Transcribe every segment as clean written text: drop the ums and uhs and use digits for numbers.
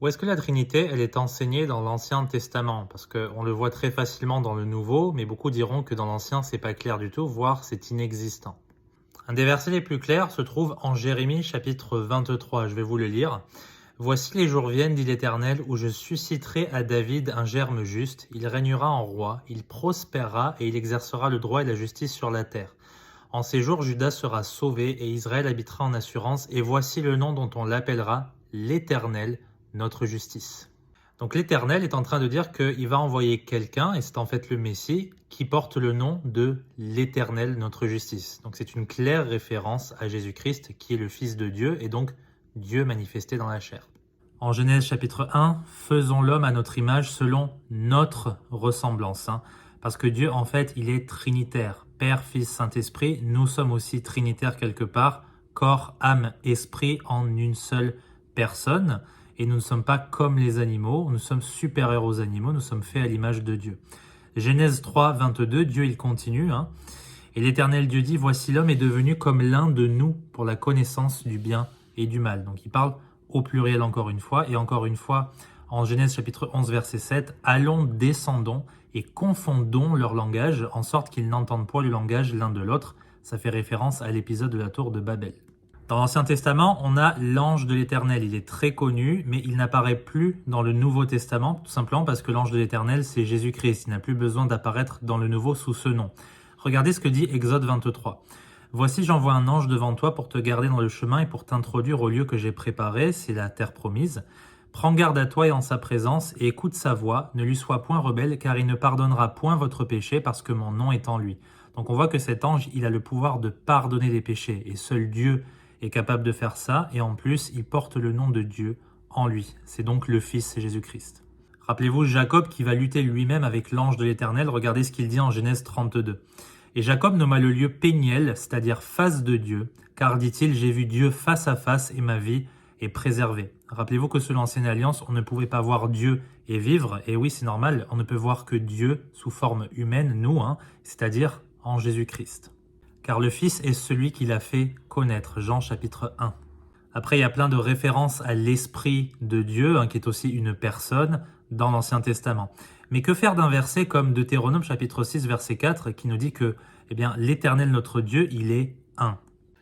Où est-ce que la Trinité, elle est enseignée dans l'Ancien Testament? Parce qu'on le voit très facilement dans le Nouveau, mais beaucoup diront que dans l'Ancien, c'est pas clair du tout, voire c'est inexistant. Un des versets les plus clairs se trouve en Jérémie chapitre 23, je vais vous le lire. Voici les jours viennent, dit l'Éternel, où je susciterai à David un germe juste, il régnera en roi, il prospérera et il exercera le droit et la justice sur la terre. En ces jours, Juda sera sauvé et Israël habitera en assurance, et voici le nom dont on l'appellera l'Éternel, notre justice. Donc l'Éternel est en train de dire qu'il va envoyer quelqu'un, et c'est en fait le Messie, qui porte le nom de l'Éternel, notre justice. Donc c'est une claire référence à Jésus-Christ, qui est le Fils de Dieu, et donc Dieu manifesté dans la chair. En Genèse chapitre 1, faisons l'homme à notre image selon notre ressemblance. Parce que Dieu, en fait, il est trinitaire. Père, Fils, Saint-Esprit, nous sommes aussi trinitaires quelque part, corps, âme, esprit en une seule personne. Et nous ne sommes pas comme les animaux, nous sommes supérieurs aux animaux, nous sommes faits à l'image de Dieu. Genèse 3, 22, Dieu il continue. Et l'Éternel Dieu dit, voici l'homme est devenu comme l'un de nous pour la connaissance du bien et du mal. Donc il parle au pluriel encore une fois, et encore une fois, en Genèse chapitre 11, verset 7, allons, descendons et confondons leur langage, en sorte qu'ils n'entendent point le langage l'un de l'autre. Ça fait référence à l'épisode de la tour de Babel. Dans l'Ancien Testament, on a l'ange de l'Éternel. Il est très connu, mais il n'apparaît plus dans le Nouveau Testament, tout simplement parce que l'ange de l'Éternel, c'est Jésus-Christ. Il n'a plus besoin d'apparaître dans le Nouveau sous ce nom. Regardez ce que dit Exode 23. « Voici, j'envoie un ange devant toi pour te garder dans le chemin et pour t'introduire au lieu que j'ai préparé, c'est la terre promise. Prends garde à toi et en sa présence, et écoute sa voix, ne lui sois point rebelle, car il ne pardonnera point votre péché, parce que mon nom est en lui. » Donc on voit que cet ange, il a le pouvoir de pardonner les péchés, et seul Dieu est capable de faire ça, et en plus, il porte le nom de Dieu en lui. C'est donc le Fils Jésus-Christ. Rappelez-vous Jacob qui va lutter lui-même avec l'ange de l'Éternel. Regardez ce qu'il dit en Genèse 32. Et Jacob nomma le lieu Péniel, c'est-à-dire face de Dieu, car, dit-il, j'ai vu Dieu face à face et ma vie est préservée. Rappelez-vous que sous l'Ancienne Alliance, on ne pouvait pas voir Dieu et vivre. Et oui, c'est normal, on ne peut voir que Dieu sous forme humaine, nous, c'est-à-dire en Jésus-Christ. Car le Fils est celui qui l'a fait connaître. Jean chapitre 1. Après, il y a plein de références à l'Esprit de Dieu, qui est aussi une personne dans l'Ancien Testament. Mais que faire d'un verset comme Deutéronome chapitre 6, verset 4, qui nous dit que l'Éternel notre Dieu, il est un.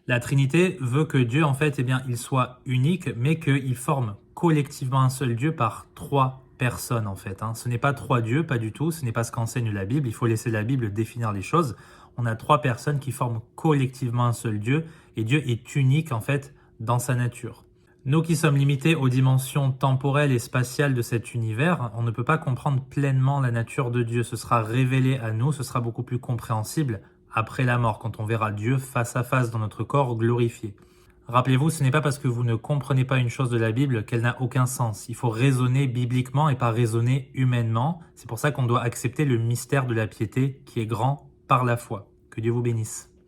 La Trinité veut que Dieu, en fait, il soit unique, mais qu'il forme collectivement un seul Dieu par trois personnes, en fait. Ce n'est pas trois dieux, pas du tout, ce n'est pas ce qu'enseigne la Bible, il faut laisser la Bible définir les choses. On a trois personnes qui forment collectivement un seul Dieu, et Dieu est unique, en fait, dans sa nature. Nous qui sommes limités aux dimensions temporelles et spatiales de cet univers, on ne peut pas comprendre pleinement la nature de Dieu. Ce sera révélé à nous, ce sera beaucoup plus compréhensible après la mort, quand on verra Dieu face à face dans notre corps glorifié. Rappelez-vous, ce n'est pas parce que vous ne comprenez pas une chose de la Bible qu'elle n'a aucun sens. Il faut raisonner bibliquement et pas raisonner humainement. C'est pour ça qu'on doit accepter le mystère de la piété qui est grand par la foi. Que Dieu vous bénisse.